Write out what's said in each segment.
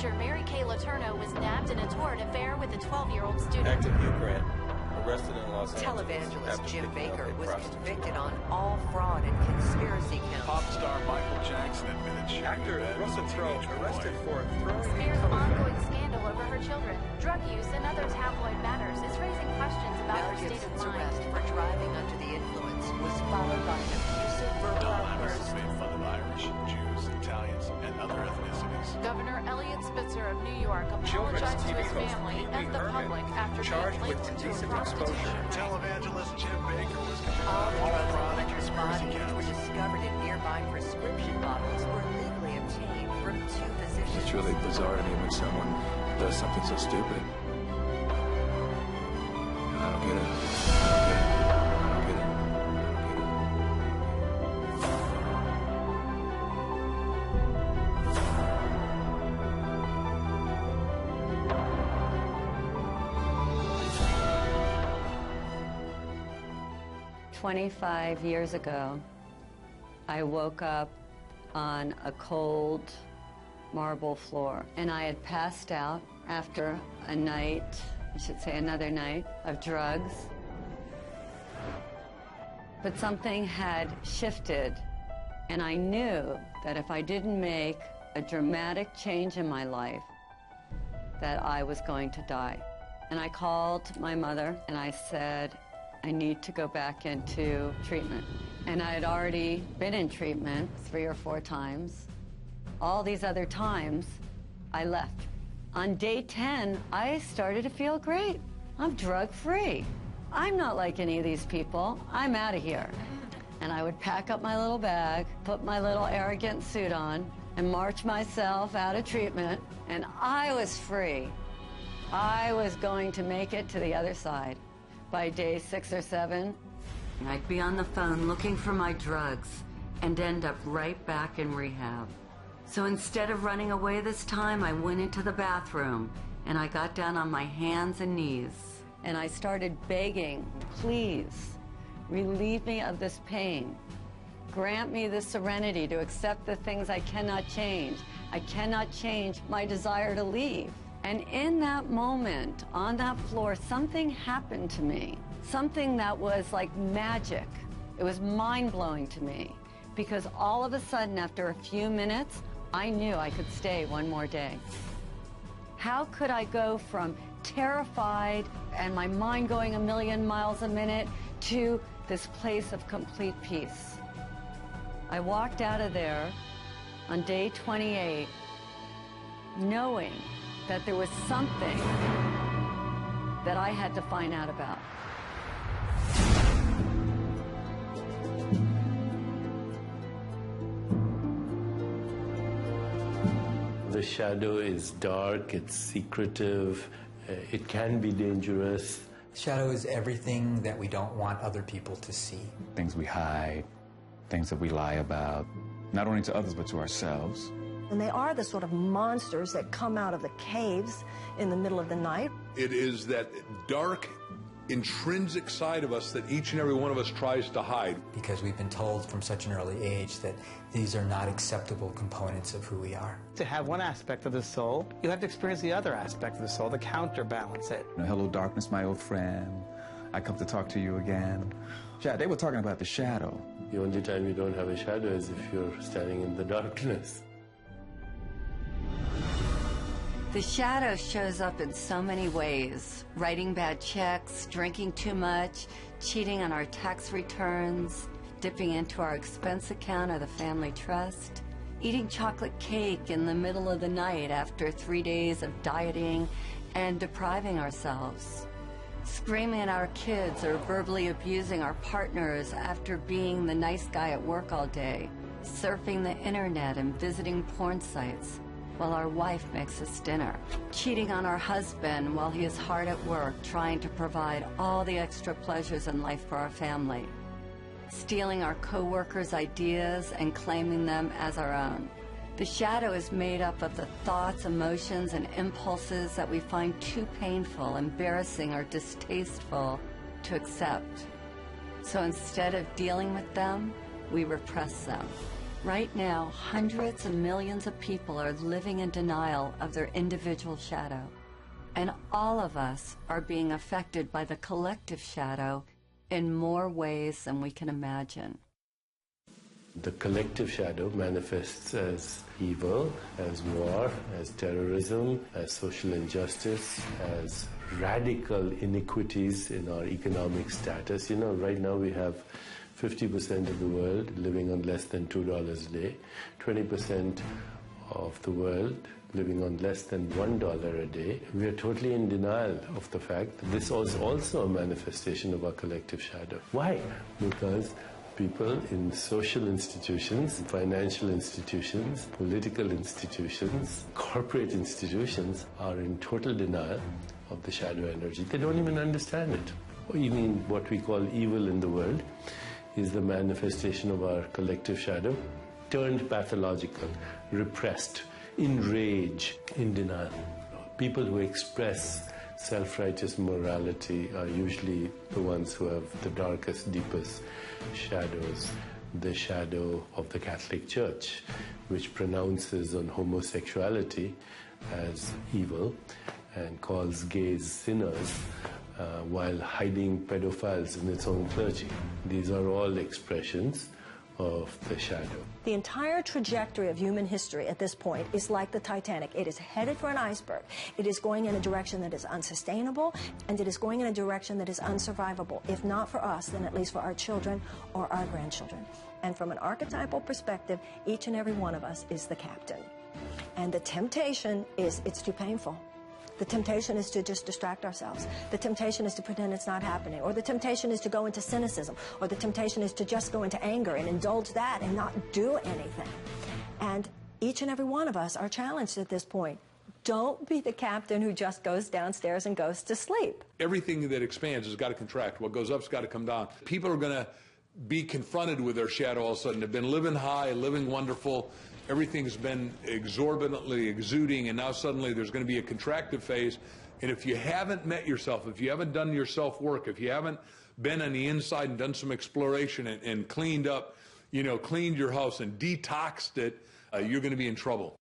teacher Mary Kay Letourneau was nabbed in a torrid affair with a 12-year-old student. Active Hugh Grant, arrested in Los Angeles. Televangelist Jim Baker was convicted on all fraud and conspiracy counts. Pop star Michael Jackson admitted sharing Actor bed with Russell Crowe arrested for throwing Spears' ongoing scandal over her children, drug use, and other tabloid matters is raising questions about Mel her state of Gibson's mind. arrest for driving under the influence was followed by an abusive verbal Hunters outburst. made fun of Irish, Jews, Italians, and other ethnicities. Governor Elliot Spitzer of New York Children's apologized to TV his host family Pee Wee and the Herman, public after charged being with linked to a indecent prostitution. exposure. Televangelist Jim Baker was convicted All of the all drugs fraud in and Hunter's conspiracy body, which were counts. discovered in nearby prescription bottles, were legally obtained from two physicians. It's really bizarre to me when someone does something so stupid. I don't get it. I don't get it. 25 years ago, I woke up on a cold marble floor, and I had passed out after a night, I should say another night, of drugs. But something had shifted, and I knew that if I didn't make a dramatic change in my life, that I was going to die. And I called my mother and I said, I need to go back into treatment. And I had already been in treatment 3 or 4 times. All these other times, I left. On day 10, I started to feel great. I'm drug-free. I'm not like any of these people. I'm out of here. And I would pack up my little bag, put my little arrogant suit on, and march myself out of treatment, and I was free. I was going to make it to the other side. By day 6 or 7, I'd be on the phone looking for my drugs and end up right back in rehab. So instead of running away this time, I went into the bathroom and I got down on my hands and knees and I started begging, please, relieve me of this pain. Grant me the serenity to accept the things I cannot change. I cannot change my desire to leave. And in that moment, on that floor, something happened to me. Something that was like magic. It was mind-blowing to me. Because all of a sudden, after a few minutes, I knew I could stay one more day. How could I go from terrified and my mind going a million miles a minute to this place of complete peace? I walked out of there on day 28 knowing that there was something that I had to find out about. The shadow is dark, it's secretive, it can be dangerous. Shadow is everything that we don't want other people to see. Things we hide, things that we lie about, not only to others but to ourselves. And they are the sort of monsters that come out of the caves in the middle of the night. It is that dark, intrinsic side of us that each and every one of us tries to hide. Because we've been told from such an early age that these are not acceptable components of who we are. To have one aspect of the soul, you have to experience the other aspect of the soul to counterbalance it. Hello, darkness, my old friend. I come to talk to you again. Yeah, they were talking about the shadow. The only time you don't have a shadow is if you're standing in the darkness. The shadow shows up in so many ways. Writing bad checks, drinking too much, cheating on our tax returns, dipping into our expense account or the family trust, eating chocolate cake in the middle of the night after 3 days of dieting and depriving ourselves, screaming at our kids or verbally abusing our partners after being the nice guy at work all day, surfing the internet and visiting porn sites while our wife makes us dinner, cheating on our husband while he is hard at work trying to provide all the extra pleasures in life for our family, stealing our co-workers' ideas and claiming them as our own. The shadow is made up of the thoughts, emotions, and impulses that we find too painful, embarrassing, or distasteful to accept. So instead of dealing with them, we repress them. Right now, hundreds of millions of people are living in denial of their individual shadow. And all of us are being affected by the collective shadow in more ways than we can imagine. The collective shadow manifests as evil, as war, as terrorism, as social injustice, as radical inequities in our economic status. You know, right now we have 50% of the world living on less than $2 a day, 20% of the world living on less than $1 a day. We are totally in denial of the fact that this is also a manifestation of our collective shadow. Why? Because people in social institutions, financial institutions, political institutions, corporate institutions are in total denial of the shadow energy. They don't even understand it. Even what we call evil in the world is the manifestation of our collective shadow, turned pathological, repressed, in rage, in denial. People who express self-righteous morality are usually the ones who have the darkest, deepest shadows. The shadow of the Catholic Church, which pronounces on homosexuality as evil and calls gays sinners, while hiding pedophiles in its own clergy. These are all expressions of the shadow. The entire trajectory of human history at this point is like the Titanic. It is headed for an iceberg. It is going in a direction that is unsustainable, and it is going in a direction that is unsurvivable. If not for us, then at least for our children or our grandchildren. And from an archetypal perspective, each and every one of us is the captain. And the temptation is, it's too painful. The temptation is to just distract ourselves. The temptation is to pretend it's not happening. Or the temptation is to go into cynicism. Or the temptation is to just go into anger and indulge that and not do anything. And each and every one of us are challenged at this point. Don't be the captain who just goes downstairs and goes to sleep. Everything that expands has got to contract. What goes up's got to come down. People are going to be confronted with their shadow all of a sudden. They've been living high, living wonderful. Everything's been exorbitantly exuding, and now suddenly there's going to be a contractive phase. And if you haven't met yourself, if you haven't done your self-work, if you haven't been on the inside and done some exploration and cleaned up, you know, cleaned your house and detoxed it, you're going to be in trouble.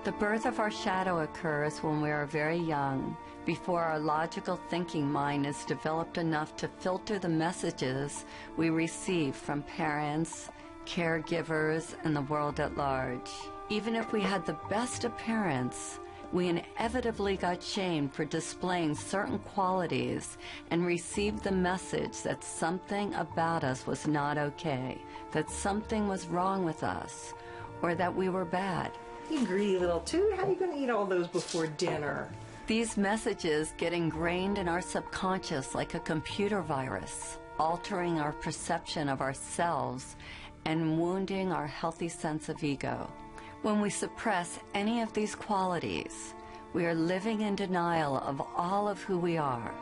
The birth of our shadow occurs when we are very young, before our logical thinking mind is developed enough to filter the messages we receive from parents, caregivers, and the world at large. Even if we had the best appearance, we inevitably got shamed for displaying certain qualities and received the message that something about us was not okay, that something was wrong with us, or that we were bad. You greedy little toot, how are you going to eat all those before dinner? These messages get ingrained in our subconscious like a computer virus, altering our perception of ourselves and wounding our healthy sense of ego. When we suppress any of these qualities, we are living in denial of all of who we are.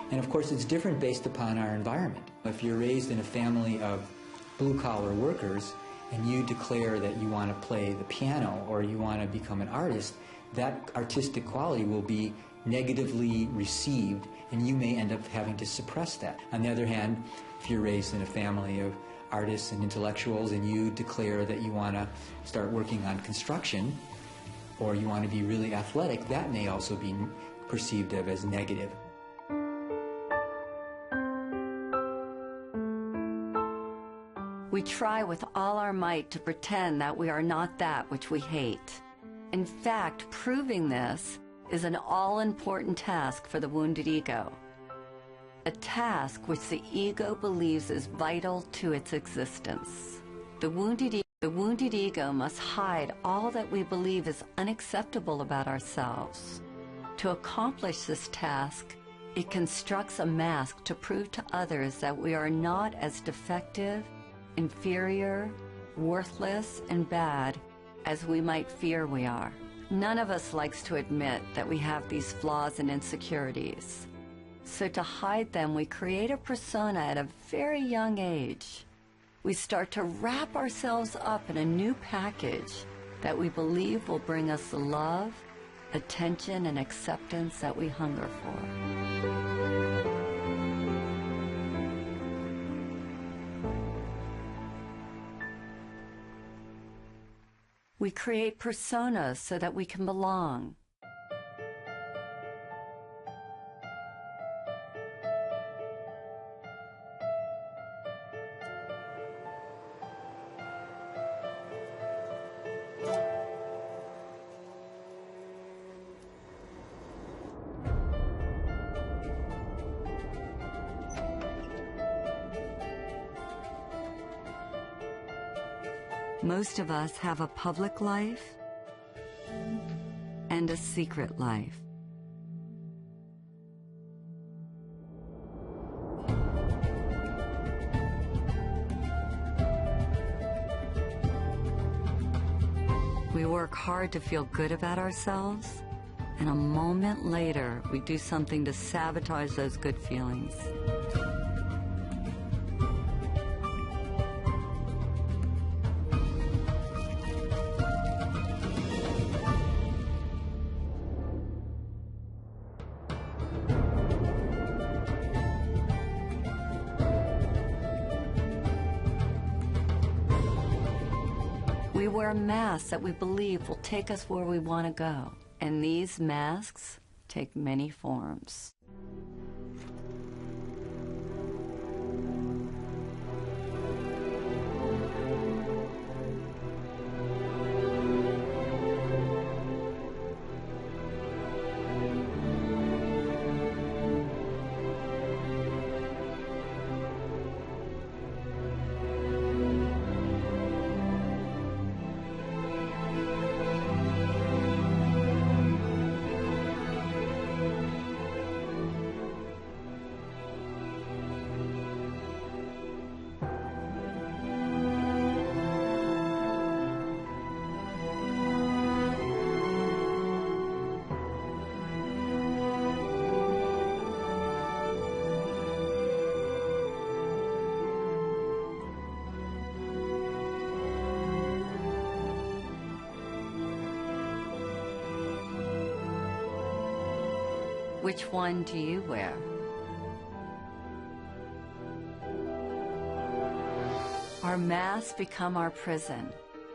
And of course, it's different based upon our environment. If you're raised in a family of blue-collar workers, and you declare that you want to play the piano or you want to become an artist, that artistic quality will be negatively received, and you may end up having to suppress that. On the other hand, if you're raised in a family of artists and intellectuals and you declare that you want to start working on construction or you want to be really athletic, that may also be perceived of as negative. We try with all our might to pretend that we are not that which we hate. In fact, proving this is an all-important task for the wounded ego. A task which the ego believes is vital to its existence. The wounded ego must hide all that we believe is unacceptable about ourselves. To accomplish this task, it constructs a mask to prove to others that we are not as defective, inferior, worthless, and bad as we might fear we are. None of us likes to admit that we have these flaws and insecurities. So to hide them, we create a persona at a very young age. We start to wrap ourselves up in a new package that we believe will bring us the love, attention, and acceptance that we hunger for. We create personas so that we can belong. Most of us have a public life and a secret life. We work hard to feel good about ourselves, and a moment later, we do something to sabotage those good feelings. We wear masks that we believe will take us where we want to go. And these masks take many forms. Which one do you wear? Our masks become our prison.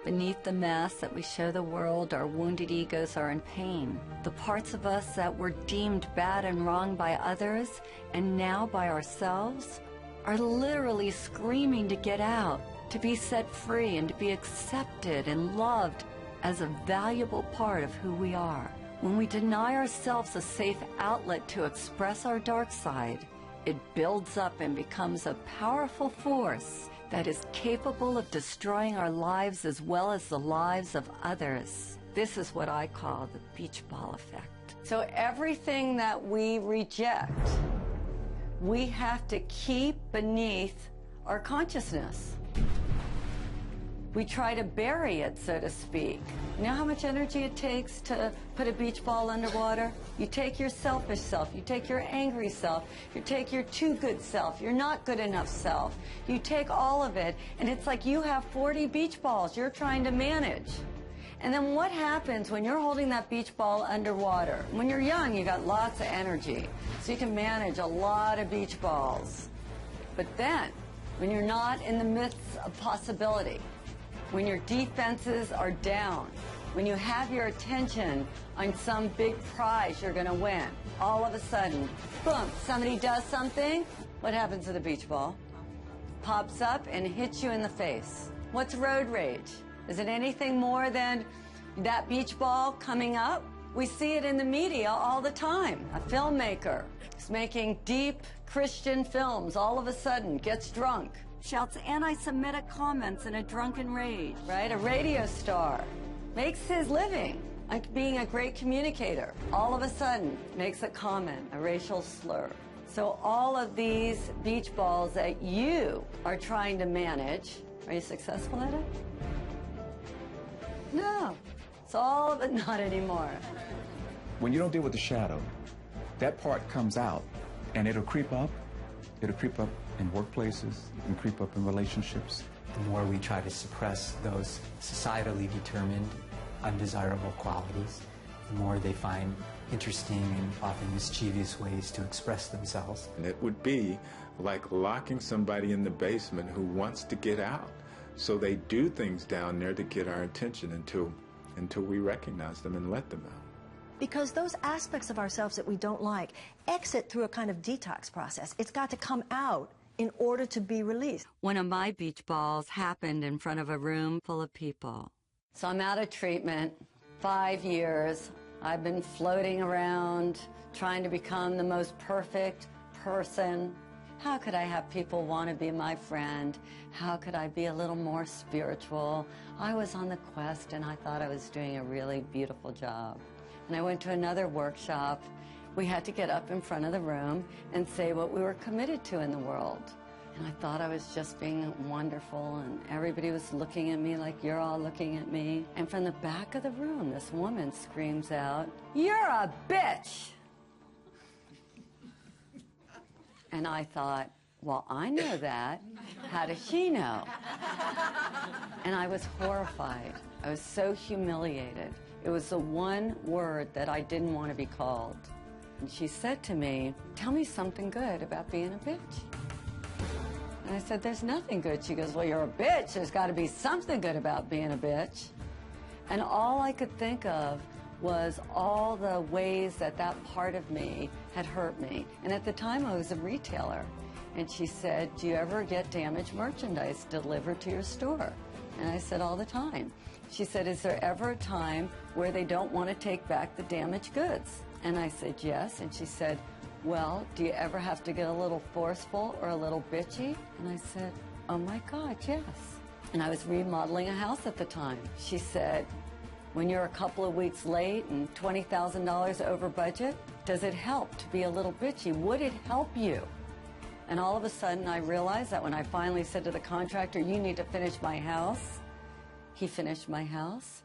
Beneath the mask that we show the world, our wounded egos are in pain. The parts of us that were deemed bad and wrong by others, and now by ourselves, are literally screaming to get out, to be set free, and to be accepted and loved as a valuable part of who we are. When we deny ourselves a safe outlet to express our dark side, it builds up and becomes a powerful force that is capable of destroying our lives as well as the lives of others. This is what I call the beach ball effect. So everything that we reject, we have to keep beneath our consciousness. We try to bury it, so to speak. You know how much energy it takes to put a beach ball underwater? You take your selfish self, you take your angry self, you take your too good self, your not good enough self. You take all of it, and it's like you have 40 beach balls you're trying to manage. And then what happens when you're holding that beach ball underwater? When you're young, you got lots of energy, so you can manage a lot of beach balls. But then, when you're not in the midst of possibility, when your defenses are down, when you have your attention on some big prize you're going to win, all of a sudden, boom, somebody does something. What happens to the beach ball? Pops up and hits you in the face. What's road rage? Is it anything more than that beach ball coming up? We see it in the media all the time. A filmmaker is making deep Christian films, all of a sudden gets drunk, shouts anti-Semitic comments in a drunken rage, right? A radio star makes his living like being a great communicator. All of a sudden makes a comment, a racial slur. So all of these beach balls that you are trying to manage, are you successful at it? No. It's all of it not anymore. When you don't deal with the shadow, that part comes out and it'll creep up. It'll creep up in workplaces and creep up in relationships. The more we try to suppress those societally determined, undesirable qualities, the more they find interesting and often mischievous ways to express themselves. And it would be like locking somebody in the basement who wants to get out. So they do things down there to get our attention until we recognize them and let them out. Because those aspects of ourselves that we don't like exit through a kind of detox process. It's got to come out in order to be released. One of my beach balls happened in front of a room full of people. So I'm out of treatment, 5 years. I've been floating around, trying to become the most perfect person. How could I have people want to be my friend? How could I be a little more spiritual? I was on the quest, and I thought I was doing a really beautiful job. And I went to another workshop. We had to get up in front of the room and say what we were committed to in the world. And I thought I was just being wonderful, and everybody was looking at me like you're all looking at me. And from the back of the room, this woman screams out, "You're a bitch!" And I thought, well, I know that. How does she know? And I was horrified. I was so humiliated. It was the one word that I didn't want to be called. And she said to me, "Tell me something good about being a bitch." And I said, "There's nothing good." She goes, "Well, you're a bitch. There's got to be something good about being a bitch." And all I could think of was all the ways that that part of me had hurt me. And at the time, I was a retailer. And she said, "Do you ever get damaged merchandise delivered to your store?" And I said, "All the time." She said, "Is there ever a time where they don't want to take back the damaged goods?" And I said, "Yes." And she said, "Well, do you ever have to get a little forceful or a little bitchy?" And I said, "Oh my God, yes." And I was remodeling a house at the time. She said, "When you're a couple of weeks late and $20,000 over budget, does it help to be a little bitchy? Would it help you?" And all of a sudden, I realized that when I finally said to the contractor, "You need to finish my house," he finished my house.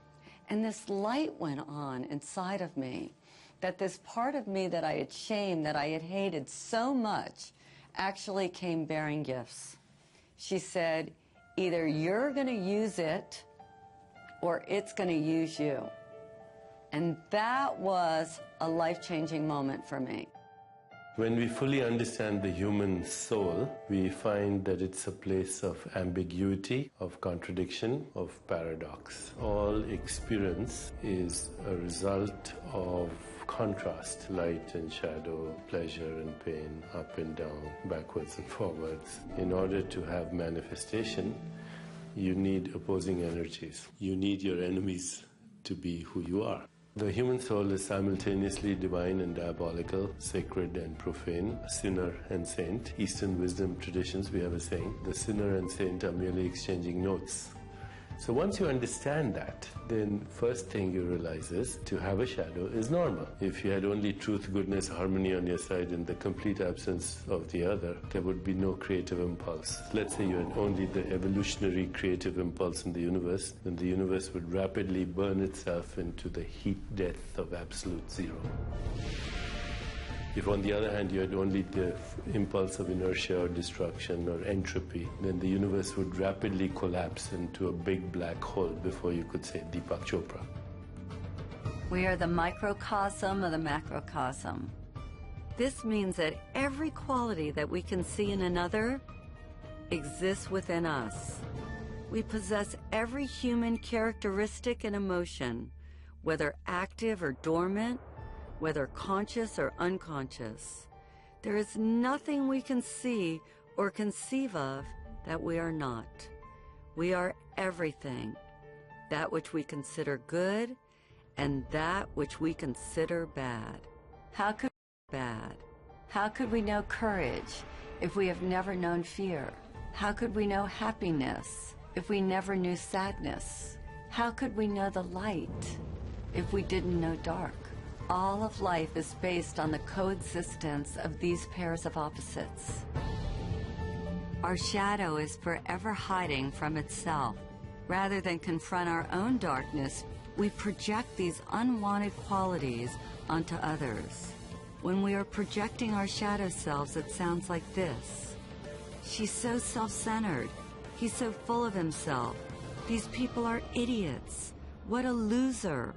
And this light went on inside of me, that this part of me that I had shamed, that I had hated so much, actually came bearing gifts. She said, "Either you're going to use it or it's going to use you." And that was a life-changing moment for me. When we fully understand the human soul, we find that it's a place of ambiguity, of contradiction, of paradox. All experience is a result of contrast, light and shadow, pleasure and pain, up and down, backwards and forwards. In order to have manifestation, you need opposing energies. You need your enemies to be who you are. The human soul is simultaneously divine and diabolical, sacred and profane, sinner and saint. Eastern wisdom traditions, we have a saying, the sinner and saint are merely exchanging notes. So once you understand that, then first thing you realize is to have a shadow is normal. If you had only truth, goodness, harmony on your side and the complete absence of the other, there would be no creative impulse. Let's say you had only the evolutionary creative impulse in the universe, then the universe would rapidly burn itself into the heat death of absolute zero. If on the other hand you had only the impulse of inertia or destruction or entropy, then the universe would rapidly collapse into a big black hole before you could say Deepak Chopra. We are the microcosm of the macrocosm. This means that every quality that we can see in another exists within us. We possess every human characteristic and emotion, whether active or dormant, whether conscious or unconscious. There is nothing we can see or conceive of that we are not. We are everything, that which we consider good and that which we consider bad. How could we know bad? How could we know courage if we have never known fear? How could we know happiness if we never knew sadness? How could we know the light if we didn't know dark? All of life is based on the coexistence of these pairs of opposites. Our shadow is forever hiding from itself. Rather than confront our own darkness, we project these unwanted qualities onto others. When we are projecting our shadow selves, it sounds like this. "She's so self-centered. He's so full of himself. These people are idiots. What a loser."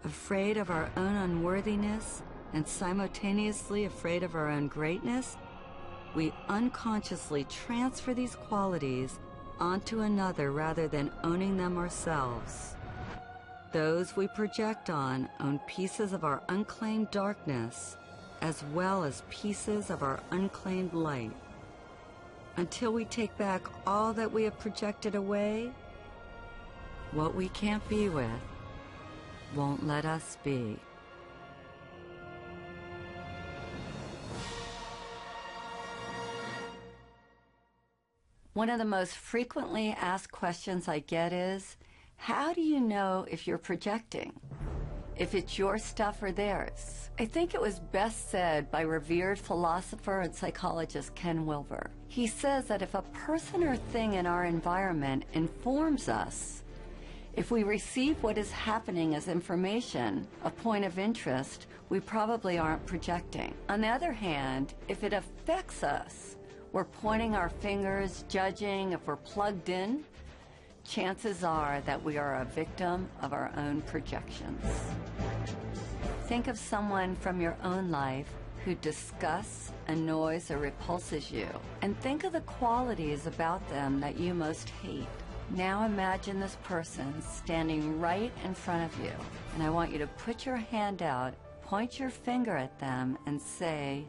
Afraid of our own unworthiness and simultaneously afraid of our own greatness, we unconsciously transfer these qualities onto another rather than owning them ourselves. Those we project on own pieces of our unclaimed darkness as well as pieces of our unclaimed light. Until we take back all that we have projected away, what we can't be with won't let us be. One of the most frequently asked questions I get is, how do you know if you're projecting? If it's your stuff or theirs? I think it was best said by revered philosopher and psychologist Ken Wilber. He says that if a person or thing in our environment informs us, if we receive what is happening as information, a point of interest, we probably aren't projecting. On the other hand, if it affects us, we're pointing our fingers, judging if we're plugged in, chances are that we are a victim of our own projections. Think of someone from your own life who disgusts, annoys, or repulses you, and think of the qualities about them that you most hate. Now imagine this person standing right in front of you, and I want you to put your hand out, point your finger at them, and say,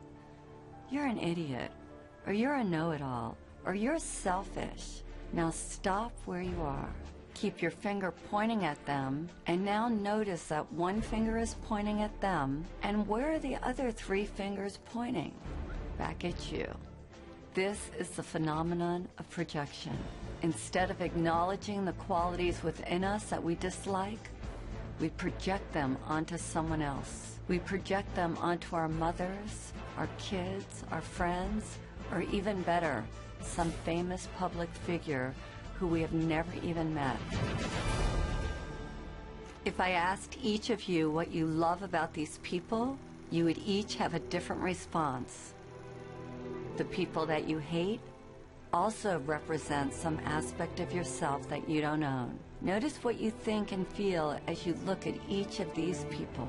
"You're an idiot," or "You're a know-it-all," or "You're selfish." Now stop where you are. Keep your finger pointing at them, and now notice that one finger is pointing at them, and where are the other 3 fingers pointing? Back at you. This is the phenomenon of projection. Instead of acknowledging the qualities within us that we dislike, we project them onto someone else. We project them onto our mothers, our kids, our friends, or even better, some famous public figure who we have never even met. If I asked each of you what you love about these people, you would each have a different response. The people that you hate also represent some aspect of yourself that you don't own. Notice what you think and feel as you look at each of these people.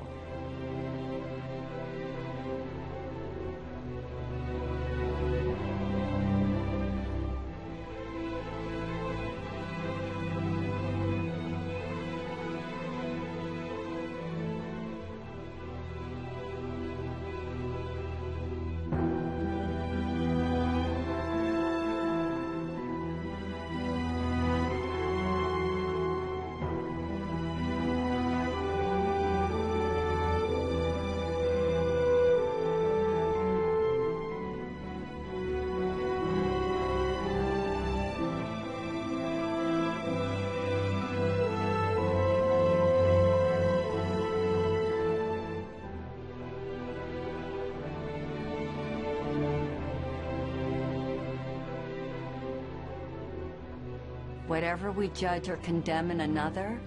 Whatever we judge or condemn in another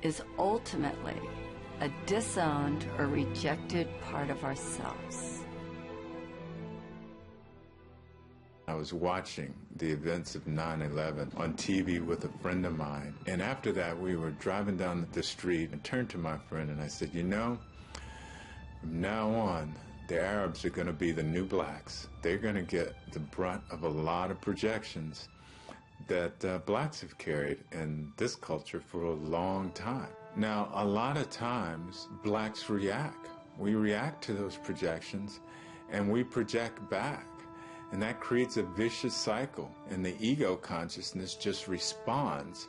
is ultimately a disowned or rejected part of ourselves. I was watching the events of 9/11 on TV with a friend of mine, and after that we were driving down the street and turned to my friend and I said, "You know, from now on, the Arabs are going to be the new blacks. They're going to get the brunt of a lot of projections that blacks have carried in this culture for a long time." Now, a lot of times, blacks react. We react to those projections, and we project back. And that creates a vicious cycle, and the ego consciousness just responds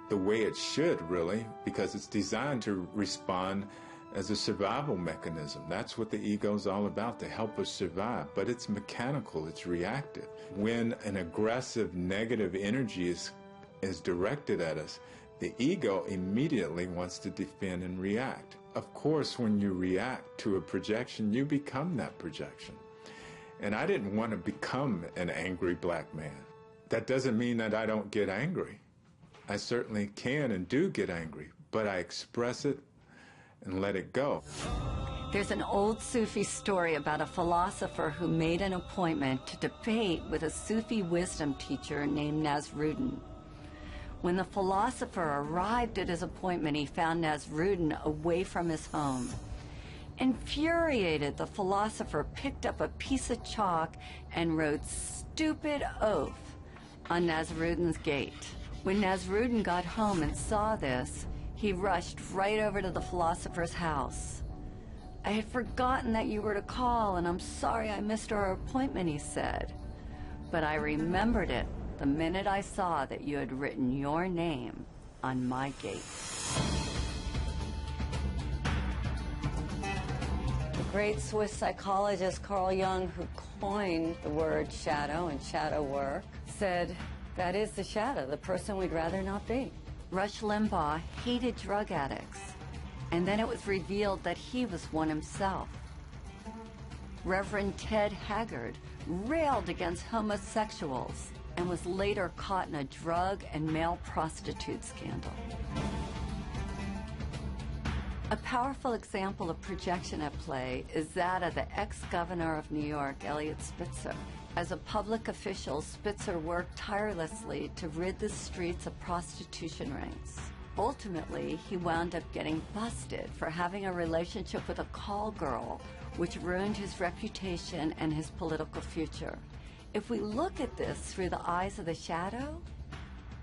the way it should, really, because it's designed to respond as a survival mechanism. That's what the ego is all about, to help us survive. But it's mechanical, it's reactive. When an aggressive negative energy is directed at us, the ego immediately wants to defend and react. Of course, when you react to a projection, you become that projection. And I didn't want to become an angry black man. That doesn't mean that I don't get angry. I certainly can and do get angry, but I express it and let it go. There's an old Sufi story about a philosopher who made an appointment to debate with a Sufi wisdom teacher named Nasruddin. When the philosopher arrived at his appointment, he found Nasruddin away from his home. Infuriated, the philosopher picked up a piece of chalk and wrote "stupid oaf" on Nasrudin's gate. When Nasrudin got home and saw this, he rushed right over to the philosopher's house. "I had forgotten that you were to call, and I'm sorry I missed our appointment," he said. "But I remembered it the minute I saw that you had written your name on my gate." The great Swiss psychologist Carl Jung, who coined the word shadow and shadow work, said, "That is the shadow, the person we'd rather not be." Rush Limbaugh hated drug addicts, and then it was revealed that he was one himself. Reverend Ted Haggard railed against homosexuals and was later caught in a drug and male prostitute scandal. A powerful example of projection at play is that of the ex-governor of New York, Eliot Spitzer. As a public official, Spitzer worked tirelessly to rid the streets of prostitution rings. Ultimately, he wound up getting busted for having a relationship with a call girl, which ruined his reputation and his political future. If we look at this through the eyes of the shadow,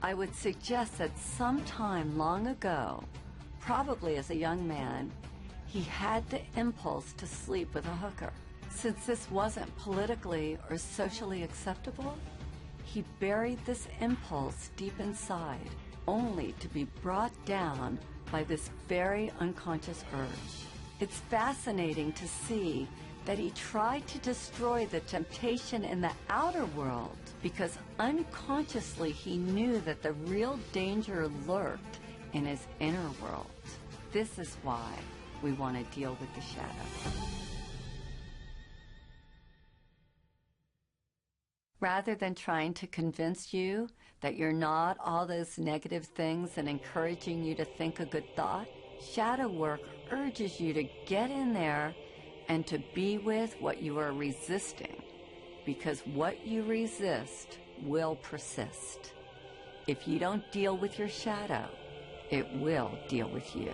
I would suggest that sometime long ago, probably as a young man, he had the impulse to sleep with a hooker. Since this wasn't politically or socially acceptable, he buried this impulse deep inside, only to be brought down by this very unconscious urge. It's fascinating to see that he tried to destroy the temptation in the outer world because unconsciously he knew that the real danger lurked in his inner world. This is why we want to deal with the shadow. Rather than trying to convince you that you're not all those negative things and encouraging you to think a good thought, shadow work urges you to get in there and to be with what you are resisting, because what you resist will persist. If you don't deal with your shadow, it will deal with you.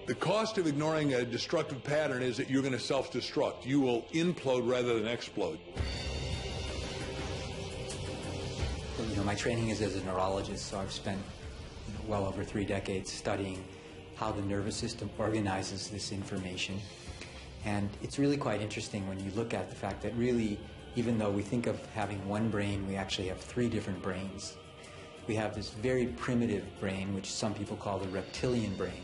The cost of ignoring a destructive pattern is that you're going to self-destruct. You will implode rather than explode. You know, my training is as a neurologist, so I've spent well over 3 decades studying how the nervous system organizes this information. And it's really quite interesting when you look at the fact that really, even though we think of having one brain, we actually have 3 different brains. We have this very primitive brain, which some people call the reptilian brain.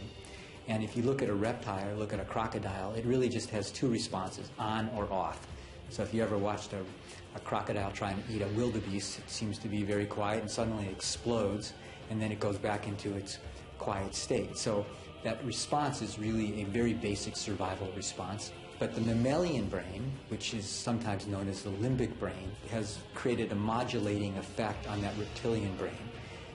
And if you look at a reptile or look at a crocodile, it really just has 2 responses, on or off. So if you ever watched a crocodile trying to eat a wildebeest, it seems to be very quiet and suddenly it explodes and then it goes back into its quiet state. So that response is really a very basic survival response. But the mammalian brain, which is sometimes known as the limbic brain, has created a modulating effect on that reptilian brain.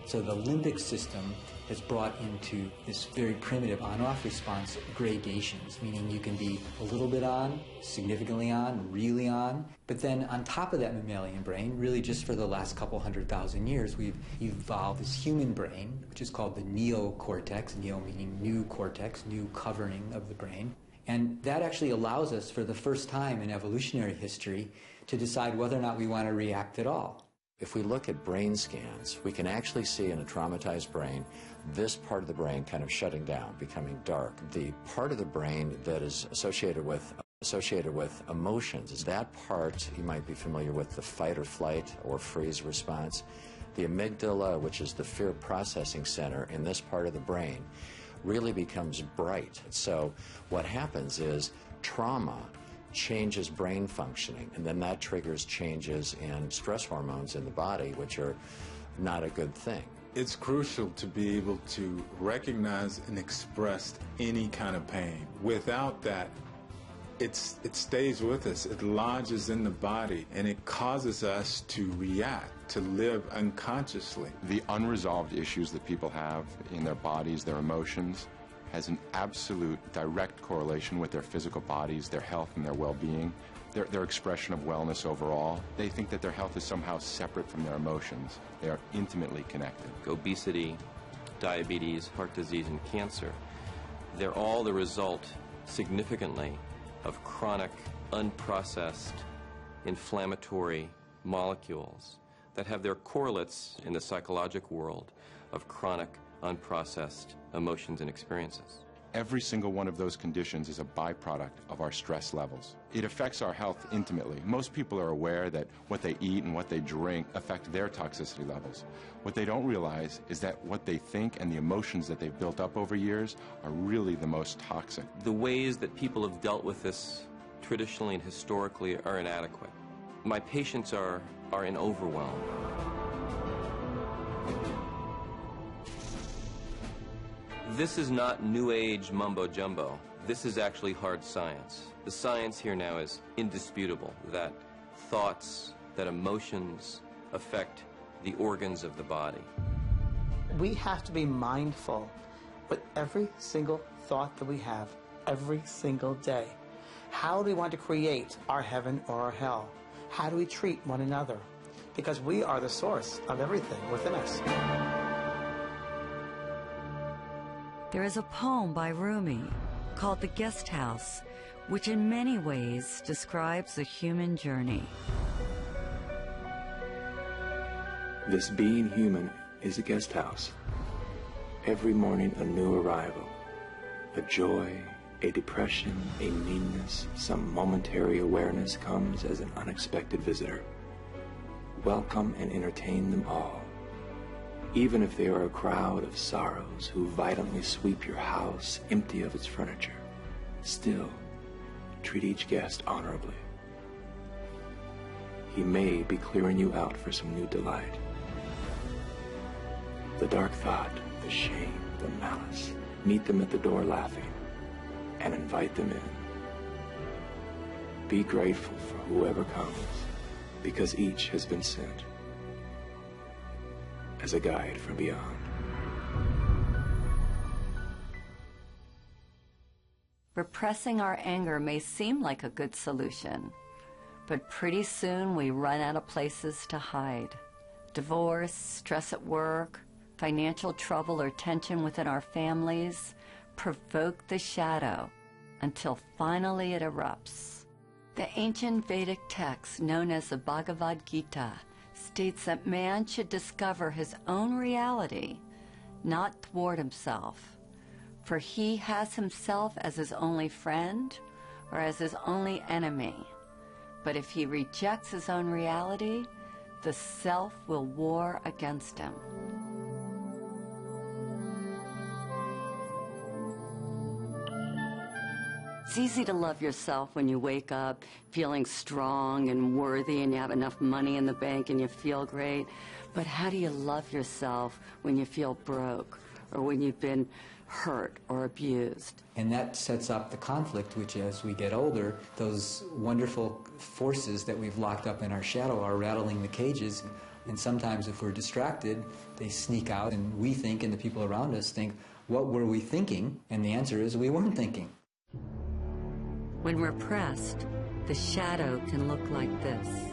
So the limbic system has brought into this very primitive on-off response gradations, meaning you can be a little bit on, significantly on, really on. But then on top of that mammalian brain, really just for the last couple 100,000 years, we've evolved this human brain, which is called the neocortex, neo meaning new cortex, new covering of the brain. And that actually allows us for the first time in evolutionary history to decide whether or not we want to react at all. If we look at brain scans, we can actually see in a traumatized brain this part of the brain kind of shutting down, becoming dark. The part of the brain that is associated with emotions is that part you might be familiar with, the fight or flight or freeze response. The amygdala, which is the fear processing center in this part of the brain, really becomes bright. So what happens is trauma changes brain functioning, and then that triggers changes in stress hormones in the body, which are not a good thing. It's crucial to be able to recognize and express any kind of pain. Without that, it stays with us, it lodges in the body, and it causes us to react, to live unconsciously. The unresolved issues that people have in their bodies, their emotions, has an absolute direct correlation with their physical bodies, their health and their well-being, their expression of wellness overall. They think that their health is somehow separate from their emotions. They are intimately connected. Obesity, diabetes, heart disease, and cancer, they're all the result significantly of chronic, unprocessed, inflammatory molecules that have their correlates in the psychological world of chronic, unprocessed emotions and experiences. Every single one of those conditions is a byproduct of our stress levels. It affects our health intimately. Most people are aware that what they eat and what they drink affect their toxicity levels. What they don't realize is that what they think and the emotions that they've built up over years are really the most toxic. The ways that people have dealt with this traditionally and historically are inadequate. My patients are in overwhelm. This is not new age mumbo jumbo. This is actually hard science. The science here now is indisputable that thoughts, that emotions affect the organs of the body. We have to be mindful with every single thought that we have every single day. How do we want to create our heaven or our hell? How do we treat one another? Because we are the source of everything within us. There is a poem by Rumi called The Guest House, which in many ways describes the human journey. This being human is a guest house. Every morning a new arrival, a joy, a depression, a meanness, some momentary awareness comes as an unexpected visitor. Welcome and entertain them all. Even if they are a crowd of sorrows who violently sweep your house empty of its furniture, still treat each guest honorably. He may be clearing you out for some new delight. The dark thought, the shame, the malice, meet them at the door laughing and invite them in. Be grateful for whoever comes, because each has been sent as a guide from beyond. Repressing our anger may seem like a good solution, but pretty soon we run out of places to hide. Divorce, stress at work, financial trouble or tension within our families provoke the shadow until finally it erupts. The ancient Vedic text known as the Bhagavad Gita states that man should discover his own reality, not thwart himself, for he has himself as his only friend or as his only enemy. But if he rejects his own reality, the self will war against him. It's easy to love yourself when you wake up feeling strong and worthy and you have enough money in the bank and you feel great. But how do you love yourself when you feel broke or when you've been hurt or abused? And that sets up the conflict, which as we get older, those wonderful forces that we've locked up in our shadow are rattling the cages. And sometimes if we're distracted, they sneak out and we think, and the people around us think, what were we thinking? And the answer is we weren't thinking. When repressed, the shadow can look like this.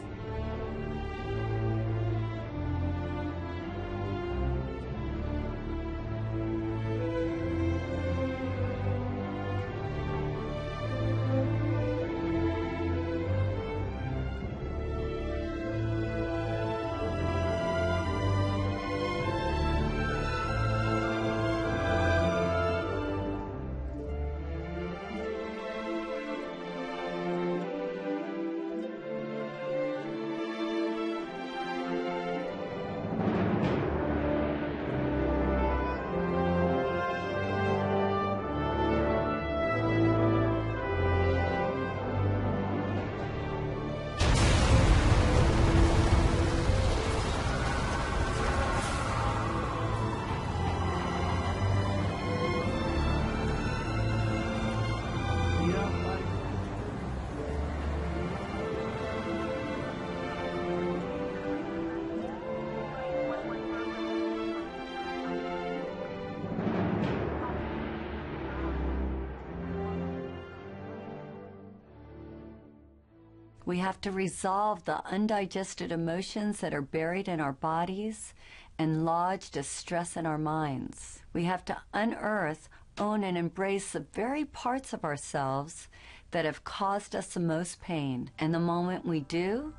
We have to resolve the undigested emotions that are buried in our bodies and lodged as stress in our minds. We have to unearth own and embrace the very parts of ourselves that have caused us the most pain. And the moment we do,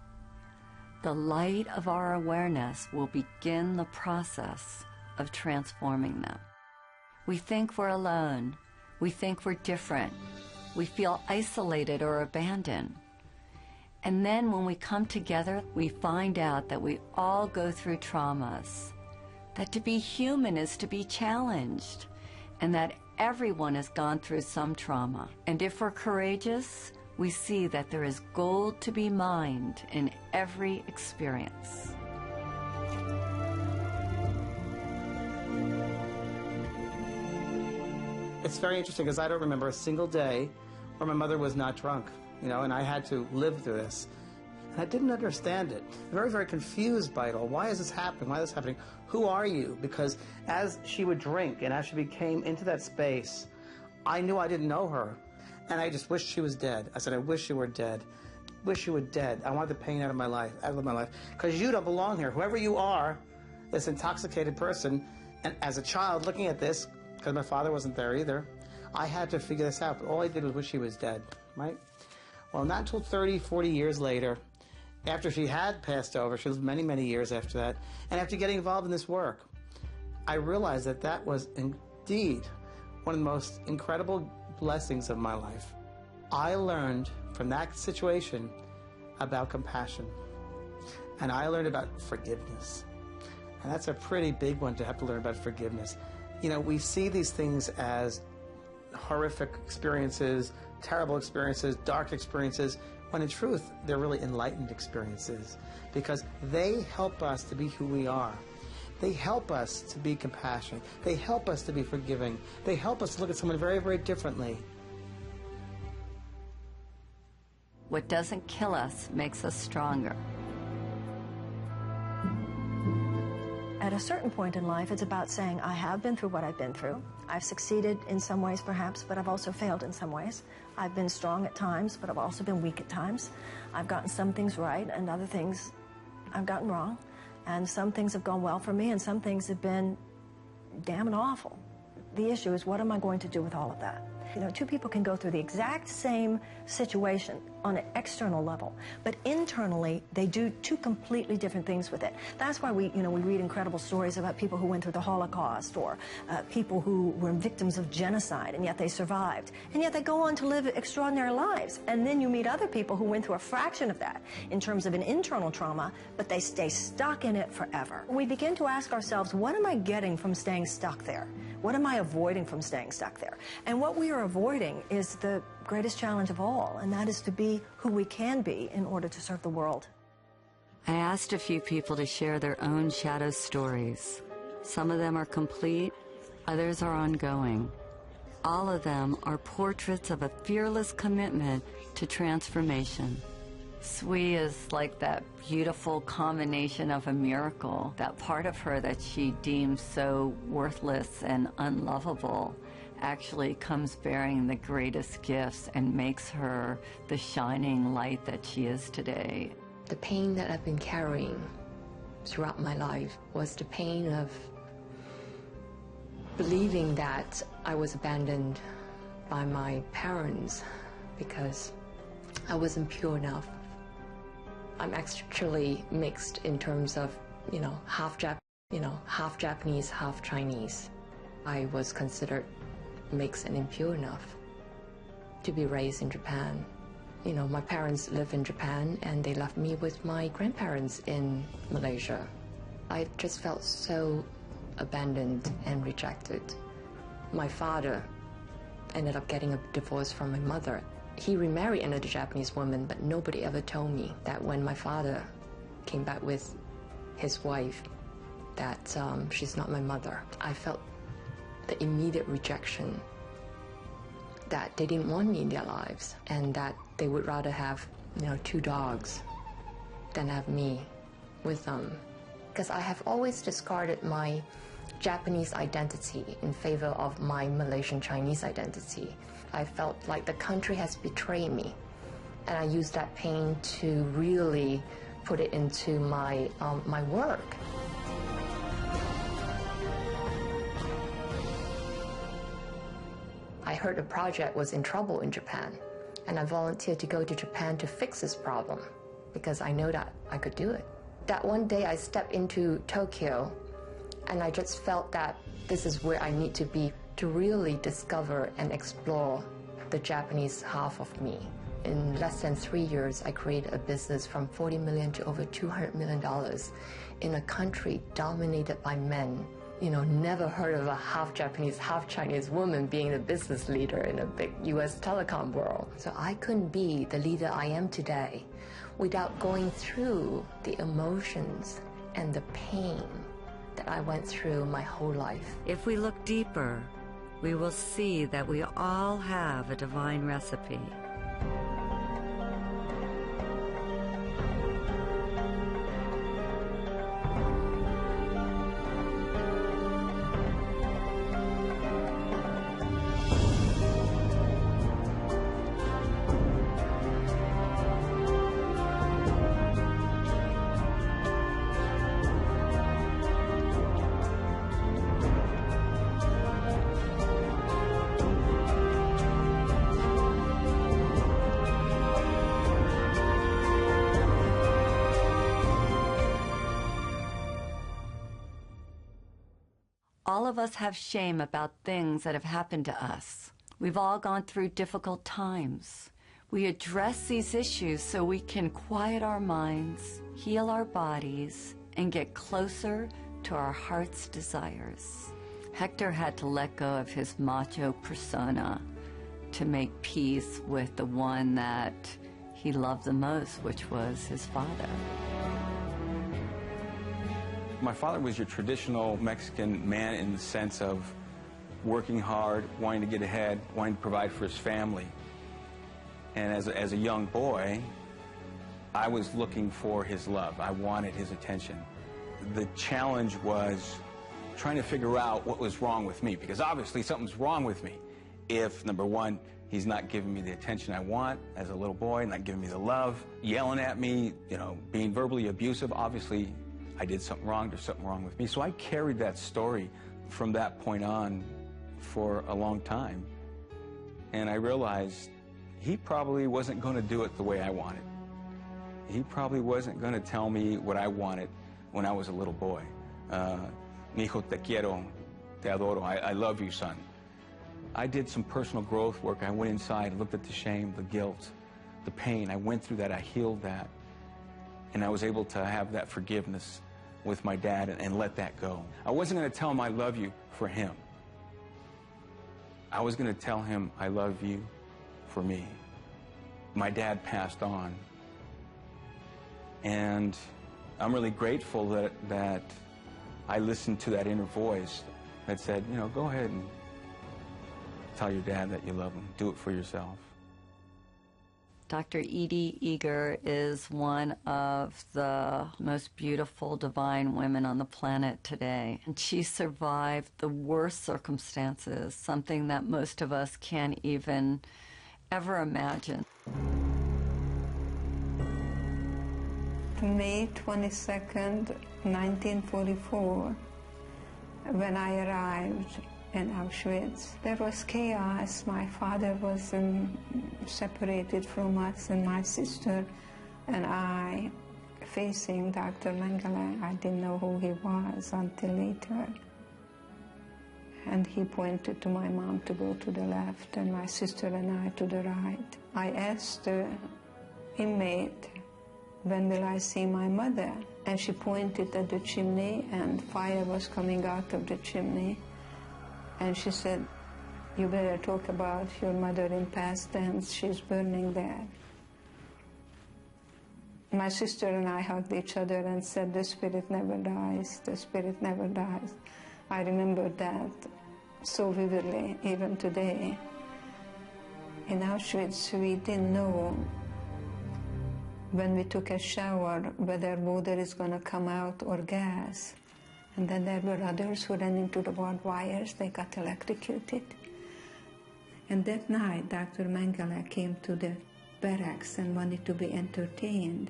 the light of our awareness will begin the process of transforming them. We think we're alone. We think we're different. We feel isolated or abandoned. And then when we come together, we find out that we all go through traumas, that to be human is to be challenged, and that everyone has gone through some trauma. And if we're courageous, we see that there is gold to be mined in every experience. It's very interesting because I don't remember a single day where my mother was not drunk, you know, and I had to live through this. And I didn't understand it. Very, very confused by it all. Why is this happening? Why is this happening? Who are you? Because as she would drink and as she became into that space, I knew I didn't know her. And I just wished she was dead. I said, I wish you were dead. Wish you were dead. I want the pain out of my life, Because you don't belong here. Whoever you are, this intoxicated person, and as a child looking at this, because my father wasn't there either, I had to figure this out. But all I did was wish she was dead, right? Well, not until 30, 40 years later, after she had passed over, she lived many, many years after that, and after getting involved in this work, I realized that that was indeed one of the most incredible blessings of my life. I learned from that situation about compassion, and I learned about forgiveness. And that's a pretty big one to have to learn about forgiveness. You know, we see these things as horrific experiences, terrible experiences, dark experiences, when in truth, they're really enlightened experiences because they help us to be who we are. They help us to be compassionate. They help us to be forgiving. They help us to look at someone very, very differently. What doesn't kill us makes us stronger. At a certain point in life, it's about saying, I have been through what I've been through. I've succeeded in some ways, perhaps, but I've also failed in some ways. I've been strong at times, but I've also been weak at times. I've gotten some things right, and other things I've gotten wrong. And some things have gone well for me, and some things have been damn awful. The issue is, what am I going to do with all of that? You know, two people can go through the exact same situation on an external level, but internally they do two completely different things with it. That's why we read incredible stories about people who went through the Holocaust or people who were victims of genocide and yet they survived, and yet they go on to live extraordinary lives. And then you meet other people who went through a fraction of that in terms of an internal trauma, but they stay stuck in it forever. We begin to ask ourselves, what am I getting from staying stuck there? What am I avoiding from staying stuck there? And what we are avoiding is the greatest challenge of all, and that is to be who we can be in order to serve the world. I asked a few people to share their own shadow stories. Some of them are complete, others are ongoing. All of them are portraits of a fearless commitment to transformation. Sui is like that beautiful combination of a miracle, that part of her that she deems so worthless and unlovable actually comes bearing the greatest gifts and makes her the shining light that she is today. The pain that I've been carrying throughout my life was the pain of believing that I was abandoned by my parents because I wasn't pure enough. I'm actually mixed in terms of, half Japanese, half Chinese. I was considered mixed and impure enough to be raised in Japan. My parents live in Japan and they left me with my grandparents in Malaysia. I just felt so abandoned and rejected. My father ended up getting a divorce from my mother. He remarried another Japanese woman, but nobody ever told me that when my father came back with his wife, that she's not my mother. I felt the immediate rejection, that they didn't want me in their lives, and that they would rather have, 2 dogs than have me with them. Because I have always discarded my Japanese identity in favor of my Malaysian Chinese identity. I felt like the country has betrayed me, and I used that pain to really put it into my work. heard a project was in trouble in Japan, and I volunteered to go to Japan to fix this problem because I know that I could do it. That one day I stepped into Tokyo, and I just felt that this is where I need to be to really discover and explore the Japanese half of me. In less than 3 years, I created a business from $40 million to over $200 million in a country dominated by men. You know, never heard of a half Japanese, half Chinese woman being a business leader in a big US telecom world. So I couldn't be the leader I am today without going through the emotions and the pain that I went through my whole life. If we look deeper, we will see that we all have a divine recipe. All of us have shame about things that have happened to us. We've all gone through difficult times. We address these issues so we can quiet our minds, heal our bodies, and get closer to our heart's desires. Hector had to let go of his macho persona to make peace with the one that he loved the most, which was his father. My father was your traditional Mexican man in the sense of working hard, wanting to get ahead, wanting to provide for his family. And as a young boy, I was looking for his love. I wanted his attention. The challenge was trying to figure out what was wrong with me, because obviously something's wrong with me. If, number one, he's not giving me the attention I want as a little boy, not giving me the love, yelling at me, you know, being verbally abusive, obviously I did something wrong, there's something wrong with me. So I carried that story from that point on for a long time. And I realized he probably wasn't going to do it the way I wanted. He probably wasn't going to tell me what I wanted when I was a little boy. Mi hijo te quiero, te adoro, I love you, son. I did some personal growth work. I went inside, looked at the shame, the guilt, the pain. I went through that, I healed that. And I was able to have that forgiveness with my dad and let that go. I wasn't going to tell him I love you for him. I was going to tell him I love you for me. My dad passed on. And I'm really grateful that I listened to that inner voice that said, you know, go ahead and tell your dad that you love him. Do it for yourself. Dr. Edie Eger is one of the most beautiful, divine women on the planet today. And she survived the worst circumstances, something that most of us can't even ever imagine. May 22nd, 1944, when I arrived in Auschwitz, there was chaos. My father was separated from us, and my sister and I facing Dr. Mengele. I didn't know who he was until later. And he pointed to my mom to go to the left, and my sister and I to the right. I asked the inmate, when will I see my mother? And she pointed at the chimney, and fire was coming out of the chimney. And she said, you better talk about your mother in past tense, she's burning there. My sister and I hugged each other and said, the spirit never dies, the spirit never dies. I remember that so vividly, even today. In Auschwitz, we didn't know when we took a shower whether water is going to come out or gas. And then there were others who ran into the barbed wires, they got electrocuted. And that night, Dr. Mengele came to the barracks and wanted to be entertained.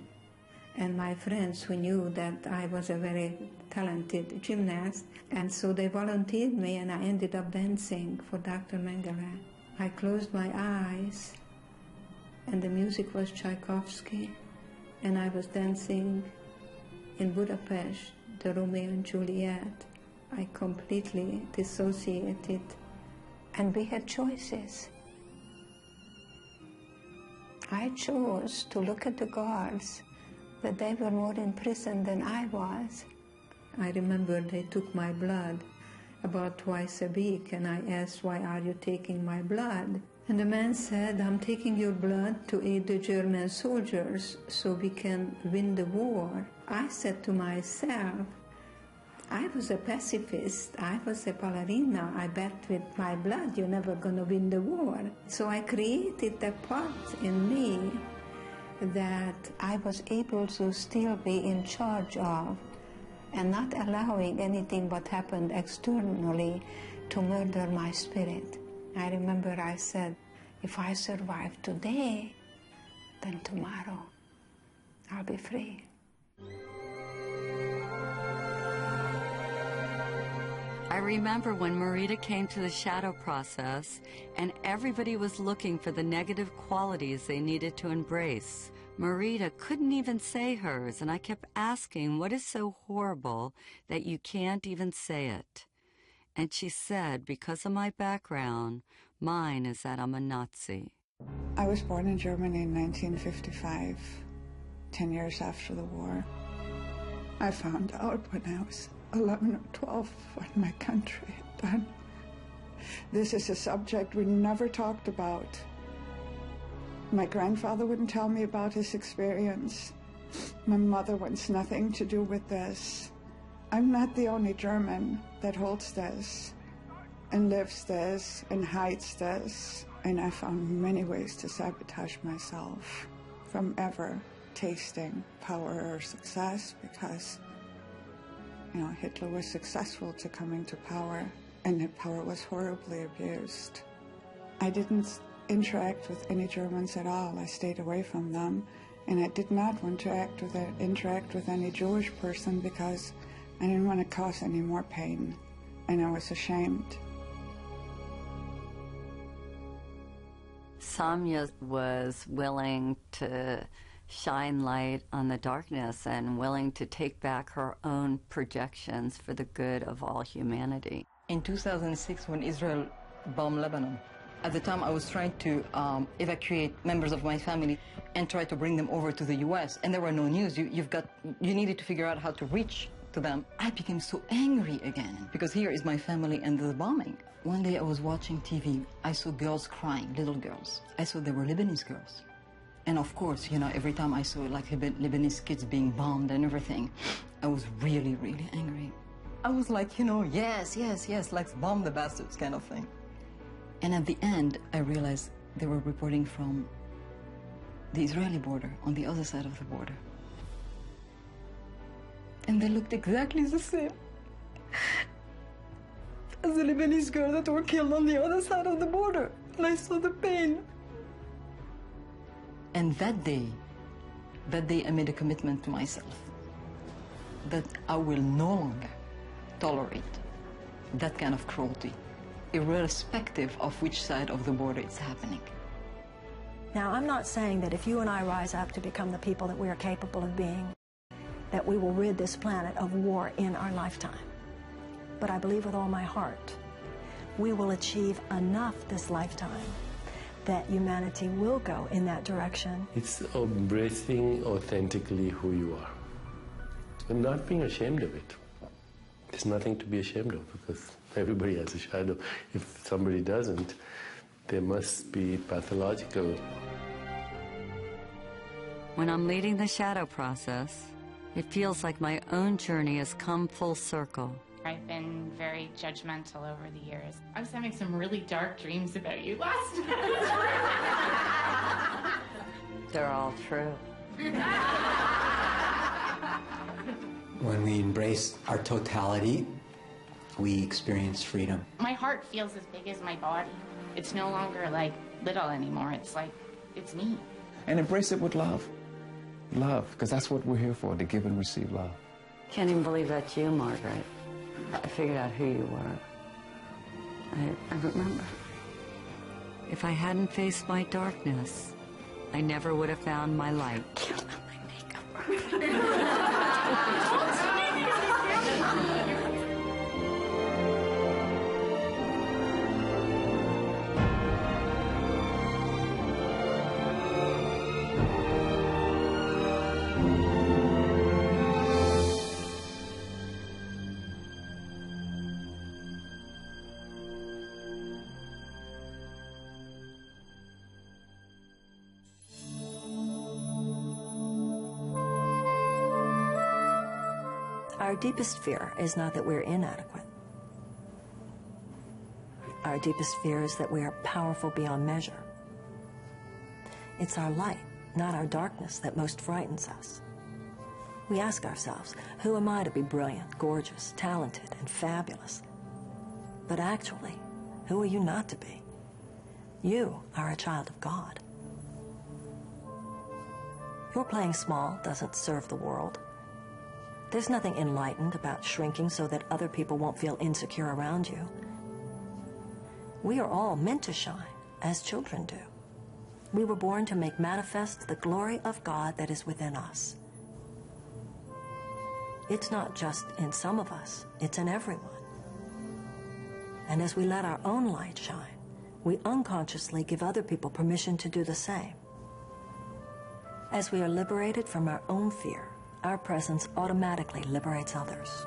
And my friends who knew that I was a very talented gymnast, and so they volunteered me, and I ended up dancing for Dr. Mengele. I closed my eyes, and the music was Tchaikovsky, and I was dancing in Budapest, the Romeo and Juliet. I completely dissociated, and we had choices. I chose to look at the guards, that they were more in prison than I was. I remember they took my blood about twice a week, and I asked, why are you taking my blood? And the man said, I'm taking your blood to aid the German soldiers so we can win the war. I said to myself, I was a pacifist, I was a ballerina, I bet with my blood you're never gonna win the war. So I created a part in me that I was able to still be in charge of, and not allowing anything what happened externally to murder my spirit. I remember I said, if I survive today, then tomorrow I'll be free. I remember when Marita came to the shadow process and everybody was looking for the negative qualities they needed to embrace. Marita couldn't even say hers, and I kept asking, what is so horrible that you can't even say it? And she said, because of my background, mine is that I'm a Nazi. I was born in Germany in 1955, 10 years after the war. I found out when I was 11 or 12 what my country had done. This is a subject we never talked about. My grandfather wouldn't tell me about his experience. My mother wants nothing to do with this. I'm not the only German that holds this and lives this and hides this. And I found many ways to sabotage myself from ever tasting power or success, because, you know, Hitler was successful to coming to power, and that power was horribly abused. I didn't interact with any Germans at all. I stayed away from them, and I did not want to interact with any Jewish person because I didn't want to cause any more pain, and I was ashamed. Samya was willing to shine light on the darkness and willing to take back her own projections for the good of all humanity. In 2006, when Israel bombed Lebanon, at the time I was trying to evacuate members of my family and try to bring them over to the US, and there were no news. You needed to figure out how to reach to them. I became so angry again, because here is my family and the bombing. One day I was watching TV. I saw girls crying, little girls. I saw they were Lebanese girls. And of course, you know, every time I saw like Lebanese kids being bombed and everything, I was really, really angry. I was like, you know, yes, yes, yes, let's bomb the bastards kind of thing. And at the end, I realized they were reporting from the Israeli border, on the other side of the border. And they looked exactly the same as the Lebanese girls that were killed on the other side of the border. And I saw the pain. And that day I made a commitment to myself that I will no longer tolerate that kind of cruelty, irrespective of which side of the border it's happening. Now, I'm not saying that if you and I rise up to become the people that we are capable of being, that we will rid this planet of war in our lifetime. But I believe with all my heart, we will achieve enough this lifetime that humanity will go in that direction. It's embracing authentically who you are and not being ashamed of it. There's nothing to be ashamed of, because everybody has a shadow. If somebody doesn't, they must be pathological. When I'm leading the shadow process, it feels like my own journey has come full circle. I've been very judgmental over the years. I was having some really dark dreams about you last night. They're all true. When we embrace our totality, we experience freedom. My heart feels as big as my body. It's no longer like little anymore. It's like, it's me. And embrace it with love. Love, because that's what we're here for, to give and receive love. Can't even believe that's you, Margaret. I figured out who you were. I remember. If I hadn't faced my darkness, I never would have found my light. Our deepest fear is not that we're inadequate. Our deepest fear is that we are powerful beyond measure. It's our light, not our darkness, that most frightens us. We ask ourselves, who am I to be brilliant, gorgeous, talented, and fabulous? But actually, who are you not to be? You are a child of God. Your playing small doesn't serve the world. There's nothing enlightened about shrinking so that other people won't feel insecure around you. We are all meant to shine, as children do. We were born to make manifest the glory of God that is within us. It's not just in some of us, it's in everyone. And as we let our own light shine, we unconsciously give other people permission to do the same. As we are liberated from our own fear, our presence automatically liberates others.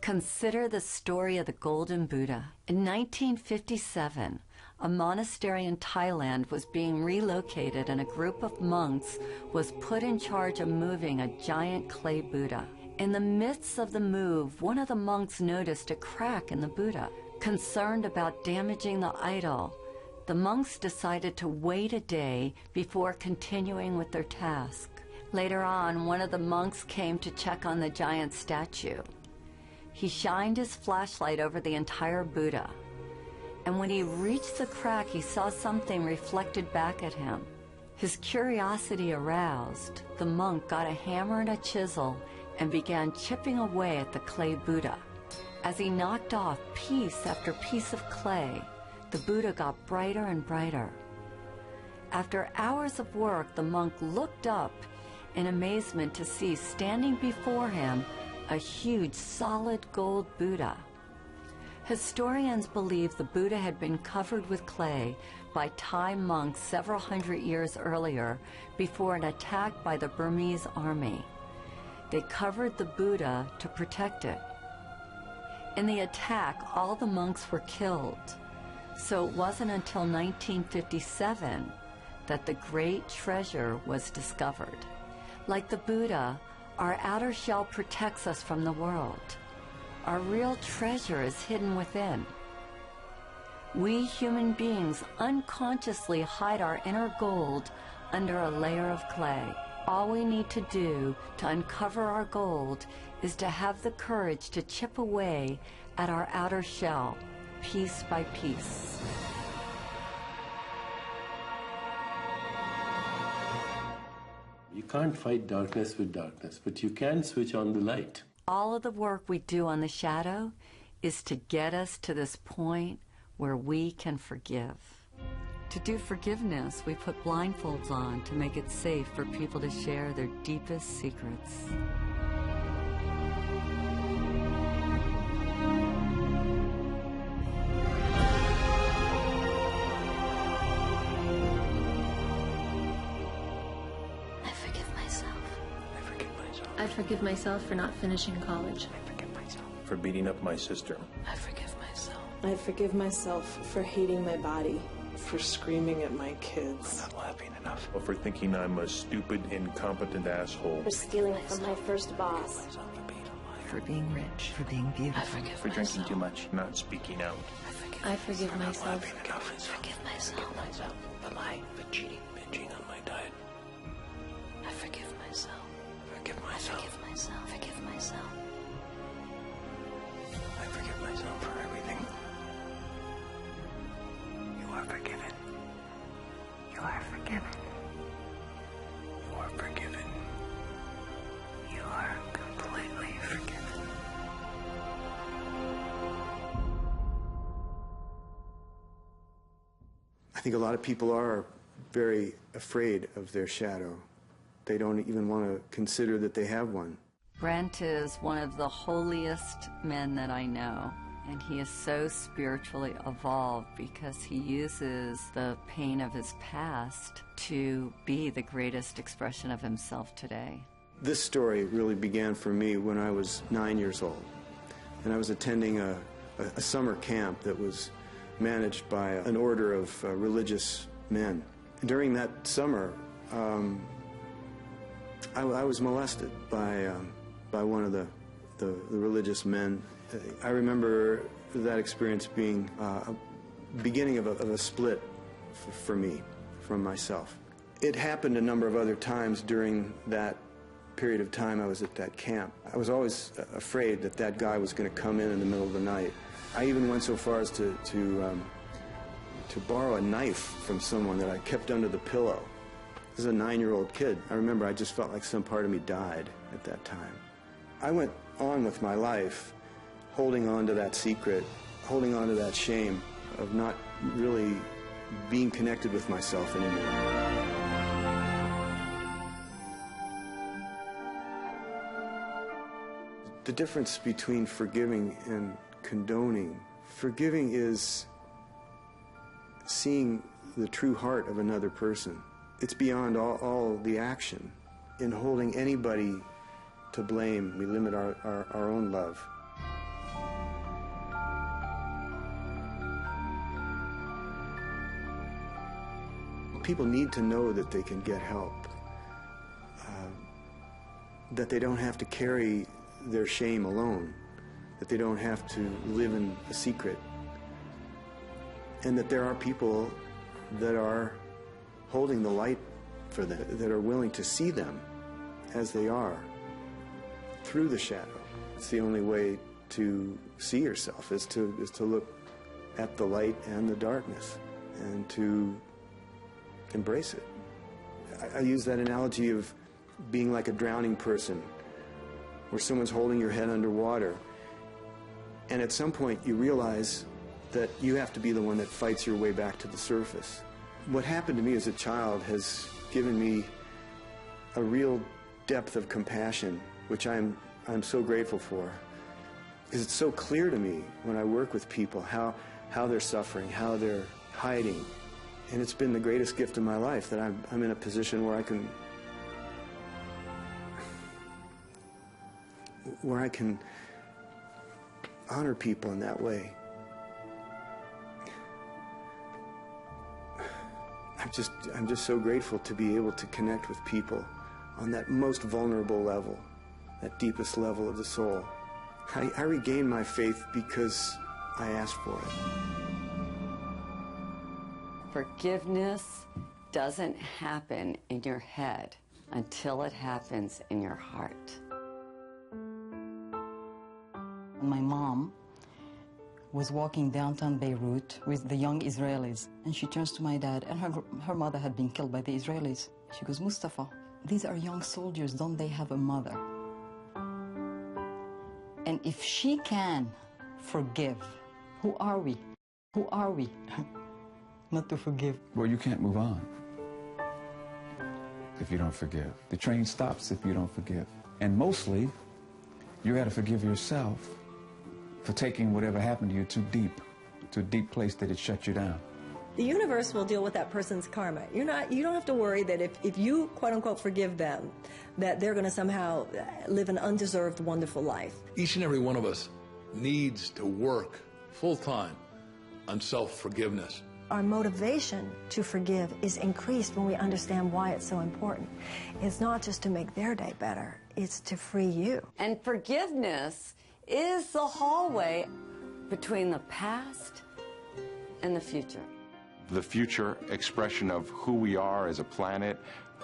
Consider the story of the Golden Buddha. In 1957, a monastery in Thailand was being relocated and a group of monks was put in charge of moving a giant clay Buddha. In the midst of the move, one of the monks noticed a crack in the Buddha. Concerned about damaging the idol, the monks decided to wait a day before continuing with their task. Later on, one of the monks came to check on the giant statue. He shined his flashlight over the entire Buddha, and when he reached the crack, he saw something reflected back at him. His curiosity aroused, the monk got a hammer and a chisel and began chipping away at the clay Buddha. As he knocked off piece after piece of clay, the Buddha got brighter and brighter. After hours of work, the monk looked up in amazement to see standing before him a huge solid gold Buddha. Historians believe the Buddha had been covered with clay by Thai monks several hundred years earlier before an attack by the Burmese army. They covered the Buddha to protect it. In the attack, all the monks were killed. So it wasn't until 1957 that the great treasure was discovered. Like the Buddha, our outer shell protects us from the world. Our real treasure is hidden within. We human beings unconsciously hide our inner gold under a layer of clay. All we need to do to uncover our gold is to have the courage to chip away at our outer shell, piece by piece. You can't fight darkness with darkness, but you can switch on the light. All of the work we do on the shadow is to get us to this point where we can forgive. To do forgiveness, we put blindfolds on to make it safe for people to share their deepest secrets. I forgive myself for not finishing college. I forgive myself for beating up my sister. I forgive myself. I forgive myself for hating my body. For screaming at my kids. For not laughing enough. Or for thinking I'm a stupid, incompetent asshole. For stealing from my first boss. For being rich. For being beautiful. I forgive for myself. drinking too much, not speaking out. I forgive myself. Forgive myself. The lying, the cheating, binging on my diet. I forgive myself. Forgive myself. Forgive myself. Forgive myself. I forgive myself for everything. You are forgiven. You are forgiven. You are forgiven. You are completely forgiven. think a lot of people are very afraid of their shadow. They don't even want to consider that they have one. Brent is one of the holiest men that I know, and he is so spiritually evolved because he uses the pain of his past to be the greatest expression of himself today. This story really began for me when I was 9 years old, and I was attending a summer camp that was managed by an order of religious men. During that summer, I was molested by one of the religious men. I remember that experience being a beginning of a split for me from myself. It happened a number of other times during that period of time I was at that camp. I was always afraid that that guy was going to come in the middle of the night. I even went so far as to borrow a knife from someone that I kept under the pillow. This is a 9-year-old kid. I remember I just felt like some part of me died at that time. I went on with my life, holding on to that secret, holding on to that shame of not really being connected with myself anymore. The difference between forgiving and condoning. Forgiving is seeing the true heart of another person. It's beyond all the action. In holding anybody to blame, we limit our own love. People need to know that they can get help, that they don't have to carry their shame alone, that they don't have to live in a secret, and that there are people that are holding the light for them, that are willing to see them as they are, through the shadow. It's the only way to see yourself, is to look at the light and the darkness, and to embrace it. I use that analogy of being like a drowning person, where someone's holding your head underwater, and at some point you realize that you have to be the one that fights your way back to the surface. What happened to me as a child has given me a real depth of compassion, which I'm so grateful for, because it's so clear to me when I work with people how they're suffering, how they're hiding, and it's been the greatest gift of my life that I'm in a position where I can honor people in that way. I'm just so grateful to be able to connect with people on that most vulnerable level, that deepest level of the soul. I regained my faith because I asked for it. Forgiveness doesn't happen in your head until it happens in your heart. My mom was walking downtown Beirut with the young Israelis, and she turns to my dad, and her mother had been killed by the Israelis. She goes, "Mustafa, these are young soldiers, don't they have a mother?" And if she can forgive, who are we? Who are we not to forgive? Well, you can't move on if you don't forgive. The train stops if you don't forgive. And mostly, you got to forgive yourself for taking whatever happened to you to a deep place that it shut you down. The universe will deal with that person's karma. You don't have to worry that if you, quote unquote, forgive them, that they're going to somehow live an undeserved, wonderful life. Each and every one of us needs to work full-time on self-forgiveness. Our motivation to forgive is increased when we understand why it's so important. It's not just to make their day better, it's to free you. And forgiveness is the hallway between the past and the future. The future expression of who we are as a planet,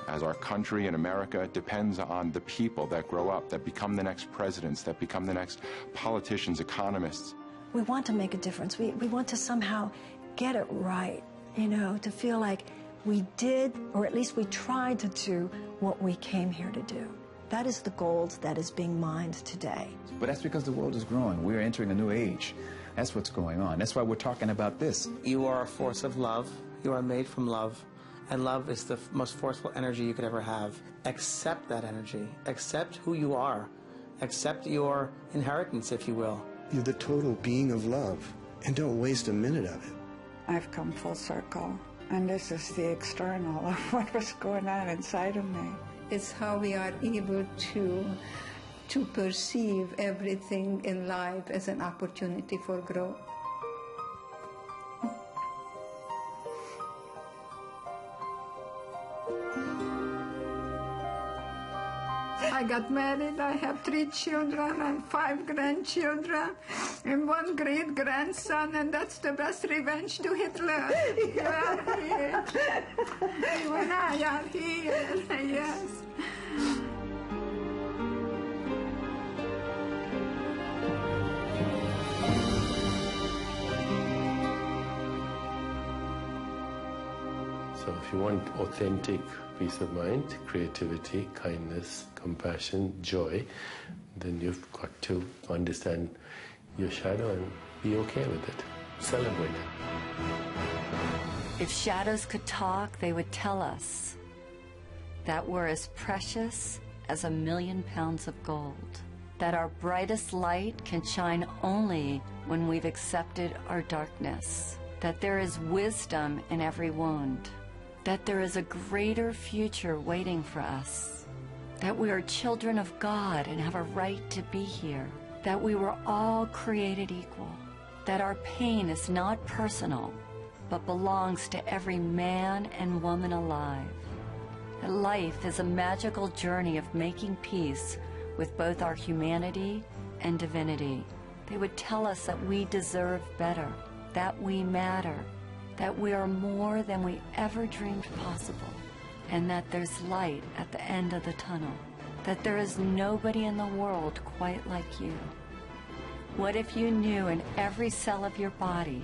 as our country in America, depends on the people that grow up, that become the next presidents, that become the next politicians, economists. We want to make a difference. We want to somehow get it right, to feel like we did, or at least we tried to do what we came here to do. That is the gold that is being mined today. But that's because the world is growing. We're entering a new age. That's what's going on. That's why we're talking about this. You are a force of love. You are made from love, and love is the most forceful energy you could ever have. Accept that energy. Accept who you are. Accept your inheritance, if you will. You're the total being of love, and don't waste a minute of it. I've come full circle, and this is the external of what was going on inside of me. It's how we are able to perceive everything in life as an opportunity for growth. I got married, I have 3 children and 5 grandchildren and 1 great-grandson, and that's the best revenge to Hitler. You are here. You and I are here, yes. So if you want authentic peace of mind, creativity, kindness, compassion, joy, then you've got to understand your shadow and be okay with it. Celebrate it. If shadows could talk, they would tell us that we're as precious as 1,000,000 pounds of gold, that our brightest light can shine only when we've accepted our darkness, that there is wisdom in every wound, that there is a greater future waiting for us, that we are children of God and have a right to be here, that we were all created equal, that our pain is not personal, but belongs to every man and woman alive, that life is a magical journey of making peace with both our humanity and divinity. They would tell us that we deserve better, that we matter, that we are more than we ever dreamed possible, and that there's light at the end of the tunnel, that there is nobody in the world quite like you. What if you knew in every cell of your body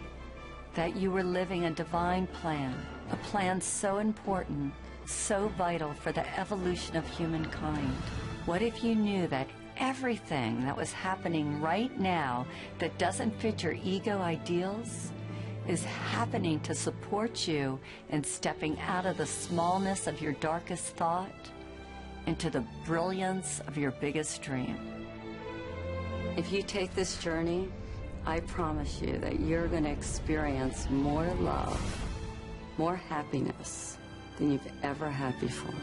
that you were living a divine plan, a plan so important, so vital for the evolution of humankind? What if you knew that everything that was happening right now that doesn't fit your ego ideals is happening to support you in stepping out of the smallness of your darkest thought into the brilliance of your biggest dream? If you take this journey, I promise you that you're going to experience more love, more happiness than you've ever had before.